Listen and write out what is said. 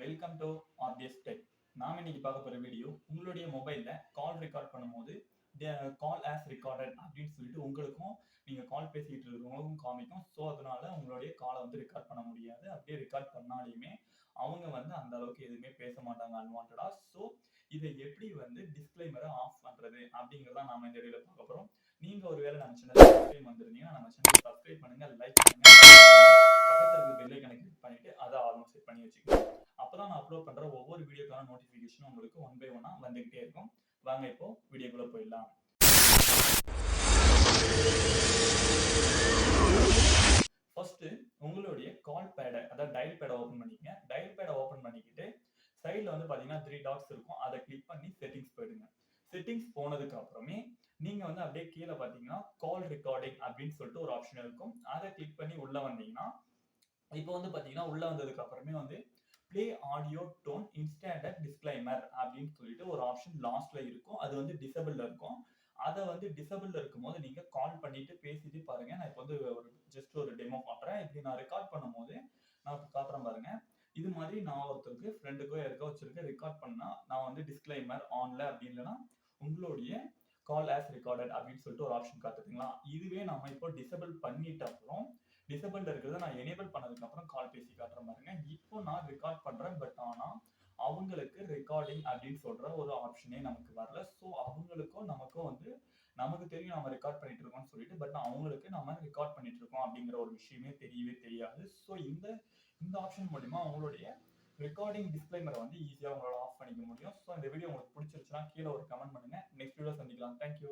Welcome to RTS tech. நாம இன்னைக்கு பார்க்க போற வீடியோ, உங்களுடைய மொபைல்ல கால் ரெக்கார்ட் பண்ணும்போது கால் ஆஸ் ரெக்கார்டட் அப்படின்னு சொல்லிட்டு உங்களுக்கும் நீங்க கால் பேசிக்கிட்டு இருக்கிறவங்களுக்கும் காமிக்கும். ஸோ அதனால உங்களுடைய காலை வந்து ரெக்கார்ட் பண்ண முடியாது. அப்படியே ரெக்கார்ட் பண்ணாலுமே அவங்க வந்து அந்த அளவுக்கு எதுவுமே பேச மாட்டாங்க அன்வான்டா. ஸோ இதை எப்படி வந்து டிஸ்க்ளைமரை ஆஃப் பண்றது அப்படிங்கிறத நாம இந்த வீடியோல பார்க்க போறோம். நீங்க ஒருவேளை நம்ம சேனல் சப்ஸ்கிரைப் வந்திருந்தீங்கன்னா நம்ம சேனல் சப்ஸ்கிரைப் பண்ணுங்க, லைக் பண்ணுங்க, பக்கத்துல இருக்க பெல் ஐகானை கிளிக் பண்ணிட்டு அதை ஆல்மோஸ்ட் செட் பண்ணி வச்சுக்கோங்க. அப்பதான் நான் அப்லோட் பண்ற ஒவ்வொரு வீடியோக்கான நோட்டிபிகேஷன் உங்களுக்கு ஒன் பை ஒன்னா வந்துகிட்டே இருக்கும். வாங்க இப்போ வீடியோக்குள்ள போயிடலாம். ஃபர்ஸ்ட் உங்களுடைய கால் பேடை, அதாவது டயல் பேடை ஓபன் பண்ணிக்கங்க. டயல் பேடை ஓபன் பண்ணிக்கிட்டு சைட்ல வந்து பாத்தீங்கன்னா 3 டாட்ஸ் இருக்கும். அதை கிளிக் பண்ணி செட்டிங்ஸ் போயிடுங்க. செட்டிங்ஸ் போனதுக்கு அப்புறமே நீங்க வந்து அப்படியே கீழே பாத்தீங்கன்னா கால் ரெக்கார்டிங் அப்படின்னு சொல்லிட்டு ஒரு ஆப்ஷன் இருக்கும். அதை கிளிக் பண்ணி உள்ள வந்தீங்கன்னா இப்போ வந்து பாத்தீங்கன்னா உள்ள வந்ததுக்கு அப்புறமே வந்து play audio done instant disclaimer அப்படின்னு சொல்லிட்டு ஒரு ஆப்ஷன் லாஸ்ட்ல இருக்கும். அது வந்து டிசபிள்ல இருக்கும். அதை வந்து டிசபிள்ல இருக்கும்போது நீங்க கால் பண்ணிட்டு பேசிட்டு பாருங்க. நான் இப்போ வந்து ஜஸ்ட் ஒரு டெமோ காட்டுறேன். இப்படி நான் ரெக்கார்ட் பண்ணும்போது நான் காட்டுறேன் பாருங்க. இது மாதிரி நான் ஒருத்தருக்கு ஃப்ரெண்டுக்கோ யாருக்கோ வச்சிருக்க ரெக்கார்ட் பண்ணா நான் வந்து டிஸ்க்ளைமர் ஆன்ல அப்படி இல்லைன்னா உங்களுடைய கால் ஆஸ் ரெக்கார்டட் அப்படின்னு சொல்லிட்டு ஒரு ஆப்ஷன் காட்டுதுங்களா. இதுவே நம்ம இப்போ டிசபிள் பண்ணிட்ட அப்புறம் டிசபிள் இருக்கிறத நான் எனேபிள் பண்ணதுக்கு அப்புறம் கால் பேசி காட்டுறேன் பாருங்க. இப்போ நான் ரெக்கார்ட் பண்றேன். பட் ஆனா அவங்களுக்கு ரெக்கார்டிங் அப்படின்னு சொல்ற ஒரு ஆப்ஷனே நமக்கு வரல. ஸோ அவங்களுக்கும் நமக்கும் வந்து நமக்கு தெரியும் நம்ம ரெக்கார்ட் பண்ணிட்டு இருக்கோம்னு சொல்லிட்டு, பட் அவங்களுக்கு நம்ம ரெக்கார்ட் பண்ணிட்டு இருக்கோம் அப்படிங்கிற ஒரு விஷயமே தெரியவே தெரியாது. ஸோ இந்த ஆப்ஷன் மூலியமா அவங்களுடைய ரெக்கார்டிங் டிஸ்க்ளைமரை வந்து ஈஸியா உங்களால ஆஃப் பண்ணிக்க முடியும். ஸோ இந்த வீடியோ உங்களுக்கு பிடிச்சிருச்சுன்னா கீழே ஒரு கமெண்ட் பண்ணுங்க. நெக்ஸ்ட் வீடியோ சந்திக்கலாம். தேங்க்யூ.